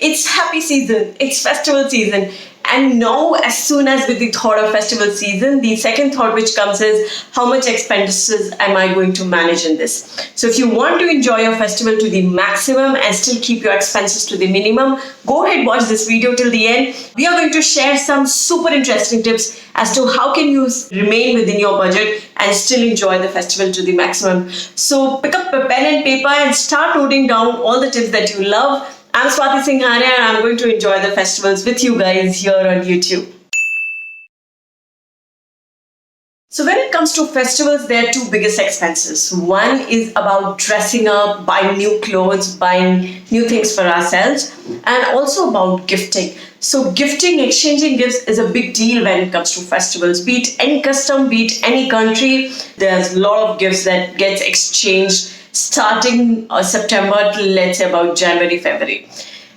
It's happy season, it's festival season. And now, as soon as with the thought of festival season, the second thought which comes is how much expenses am I going to manage in this? So if you want to enjoy your festival to the maximum and still keep your expenses to the minimum, go ahead, watch this video till the end. We are going to share some super interesting tips as to how can you remain within your budget and still enjoy the festival to the maximum. So pick up a pen and paper and start noting down all the tips that you love. I'm Swati Singhania and I'm going to enjoy the festivals with you guys here on YouTube. So when it comes to festivals, there are two biggest expenses. One is about dressing up, buying new clothes, buying new things for ourselves, and also about gifting. So gifting, exchanging gifts is a big deal when it comes to festivals. Be it any custom, be it any country, there's a lot of gifts that gets exchanged starting September till let's say about January, February.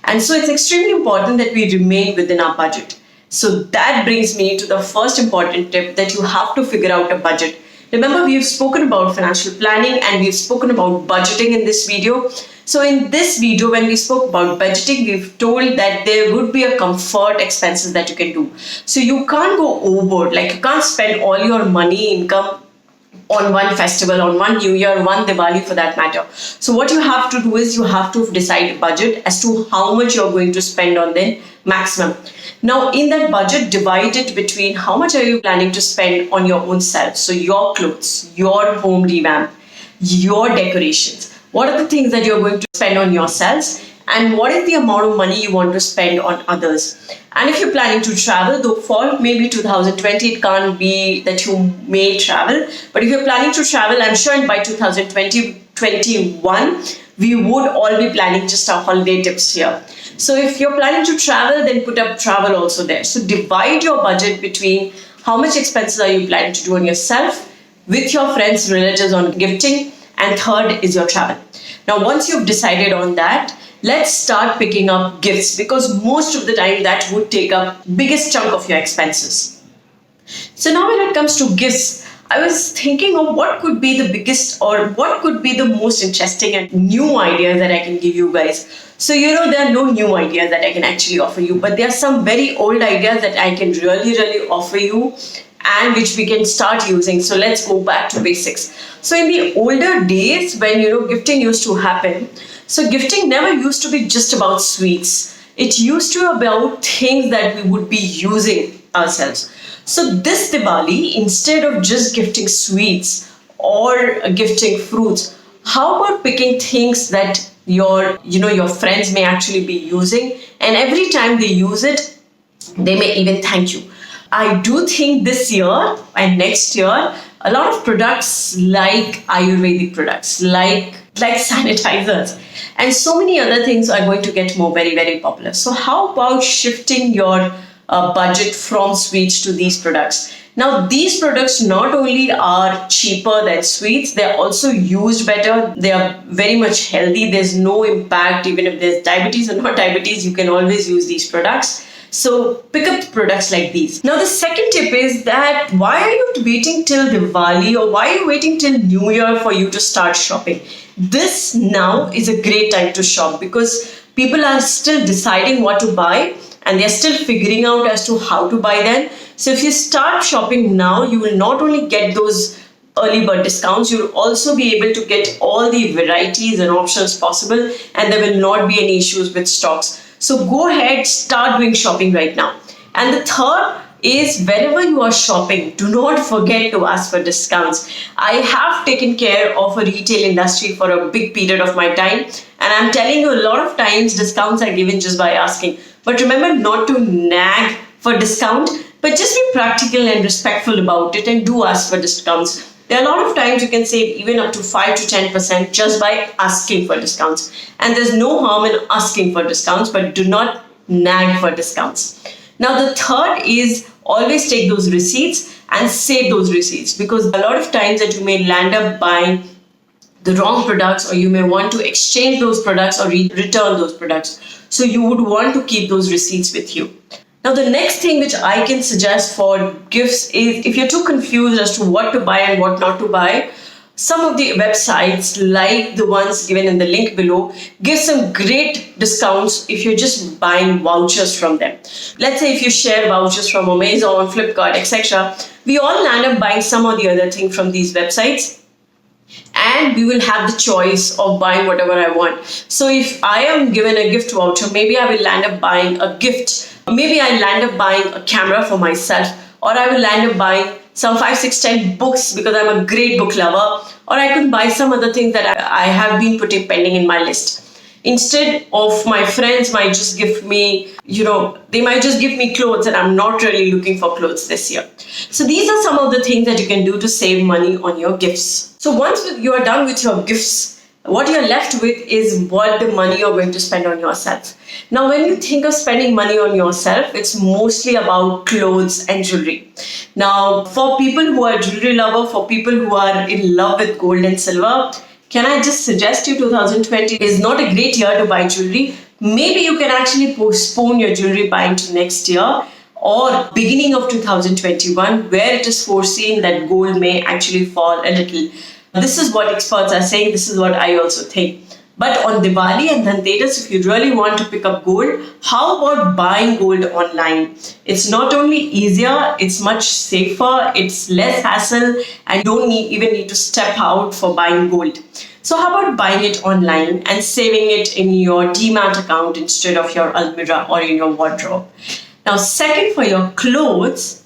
And so it's extremely important that we remain within our budget. So that brings me to the first important tip, that you have to figure out a budget. Remember, we've spoken about financial planning and we've spoken about budgeting in this video. So in this video, when we spoke about budgeting, we've told that there would be a comfort expenses that you can do. So you can't go overboard, like you can't spend all your money income on one festival, on one New Year, one Diwali for that matter. So what you have to do is you have to decide a budget as to how much you're going to spend on the maximum. Now in that budget, divide it between how much are you planning to spend on your own self. So your clothes, your home revamp, your decorations. What are the things that you're going to spend on yourselves? And what is the amount of money you want to spend on others? And if you're planning to travel, though for maybe 2020, it can't be that you may travel. But if you're planning to travel, I'm sure by 2021, we would all be planning just our holiday tips here. So if you're planning to travel, then put up travel also there. So divide your budget between how much expenses are you planning to do on yourself, with your friends, relatives on gifting, and third is your travel. Now, once you've decided on that, let's start picking up gifts, because most of the time that would take up biggest chunk of your expenses. So now when it comes to gifts, I was thinking of what could be the biggest or what could be the most interesting and new ideas that I can give you guys. So there are no new ideas that I can actually offer you, but there are some very old ideas that I can really offer you and which we can start using. So let's go back to basics. So in the older days when gifting used to happen, so gifting never used to be just about sweets. It used to be about things that we would be using ourselves. So this Diwali, instead of just gifting sweets or gifting fruits, how about picking things that your friends may actually be using, and every time they use it, they may even thank you. I do think this year and next year, a lot of products like Ayurvedic products, like sanitizers, and so many other things are going to get more very popular. So how about shifting your budget from sweets to these products? Now these products not only are cheaper than sweets, they're also used better. They are very much healthy. There's no impact. Even if there's diabetes or not diabetes, you can always use these products. So pick up products like these. Now the second tip is that why are you waiting till Diwali or why are you waiting till New Year for you to start shopping? This now is a great time to shop, because people are still deciding what to buy and they're still figuring out as to how to buy them. So if you start shopping now, you will not only get those early bird discounts, you'll also be able to get all the varieties and options possible, and there will not be any issues with stocks. So go ahead, start doing shopping right now. And the third is, whenever you are shopping, do not forget to ask for discounts. I have taken care of a retail industry for a big period of my time, and I'm telling you, a lot of times discounts are given just by asking. But remember not to nag for discount, but just be practical and respectful about it and do ask for discounts. There are a lot of times you can save even up to 5 to 10% just by asking for discounts. And there's no harm in asking for discounts, but do not nag for discounts. Now the third is, always take those receipts and save those receipts, because a lot of times that you may land up buying the wrong products, or you may want to exchange those products or return those products. So you would want to keep those receipts with you. Now the next thing which I can suggest for gifts is, if you're too confused as to what to buy and what not to buy, some of the websites, like the ones given in the link below, give some great discounts if you're just buying vouchers from them. Let's say if you share vouchers from Amazon, Flipkart, etc., we all land up buying some or the other thing from these websites, and we will have the choice of buying whatever I want. So if I am given a gift voucher, maybe I will land up buying a gift. Maybe I land up buying a camera for myself, or I will land up buying some 5, 6, 10 books because I'm a great book lover, or I could buy some other things that I have been putting pending in my list. Instead of my friends might just give me, they might just give me clothes, and I'm not really looking for clothes this year. So these are some of the things that you can do to save money on your gifts. So once you are done with your gifts, what you're left with is what the money you're going to spend on yourself. Now, when you think of spending money on yourself, it's mostly about clothes and jewelry. Now, for people who are jewelry lover, for people who are in love with gold and silver, can I just suggest you 2020 is not a great year to buy jewelry. Maybe you can actually postpone your jewelry buying to next year or beginning of 2021, where it is foreseen that gold may actually fall a little. This is what experts are saying. This is what I also think. But on Diwali and Dhanteras, if you really want to pick up gold, how about buying gold online? It's not only easier, it's much safer, it's less hassle, and you don't even need to step out for buying gold. So how about buying it online and saving it in your Demat account instead of your Almirah or in your wardrobe? Now, second, for your clothes,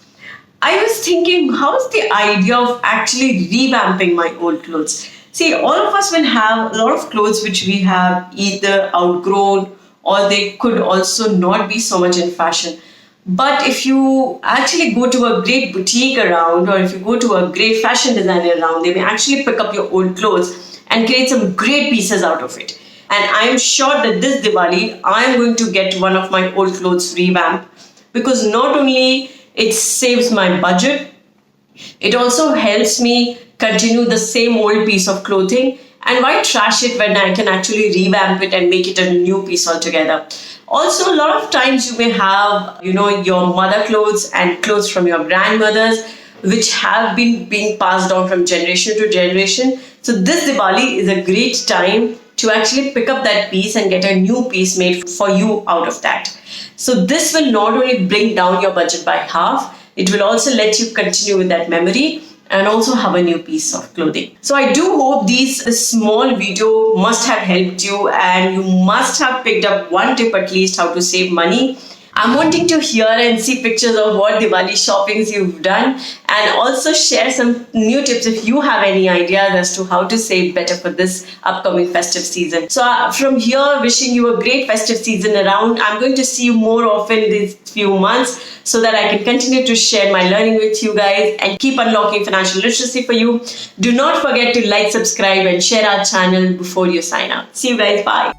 I was thinking, how's the idea of actually revamping my old clothes? See, all of us will have a lot of clothes which we have either outgrown or they could also not be so much in fashion. But if you actually go to a great boutique around, or if you go to a great fashion designer around, they may actually pick up your old clothes and create some great pieces out of it. And I'm sure that this Diwali, I'm going to get one of my old clothes revamped, because not only it saves my budget, it also helps me continue the same old piece of clothing. And why trash it when I can actually revamp it and make it a new piece altogether? Also, a lot of times you may have, your mother clothes and clothes from your grandmothers, which have been being passed on from generation to generation. So this Diwali is a great time to actually pick up that piece and get a new piece made for you out of that. So this will not only bring down your budget by half, it will also let you continue with that memory and also have a new piece of clothing. So I do hope this small video must have helped you, and you must have picked up one tip at least how to save money. I'm wanting to hear and see pictures of what Diwali shoppings you've done, and also share some new tips if you have any ideas as to how to save better for this upcoming festive season. So from here, wishing you a great festive season around. I'm going to see you more often these few months so that I can continue to share my learning with you guys and keep unlocking financial literacy for you. Do not forget to like, subscribe, and share our channel before you sign out. See you guys. Bye.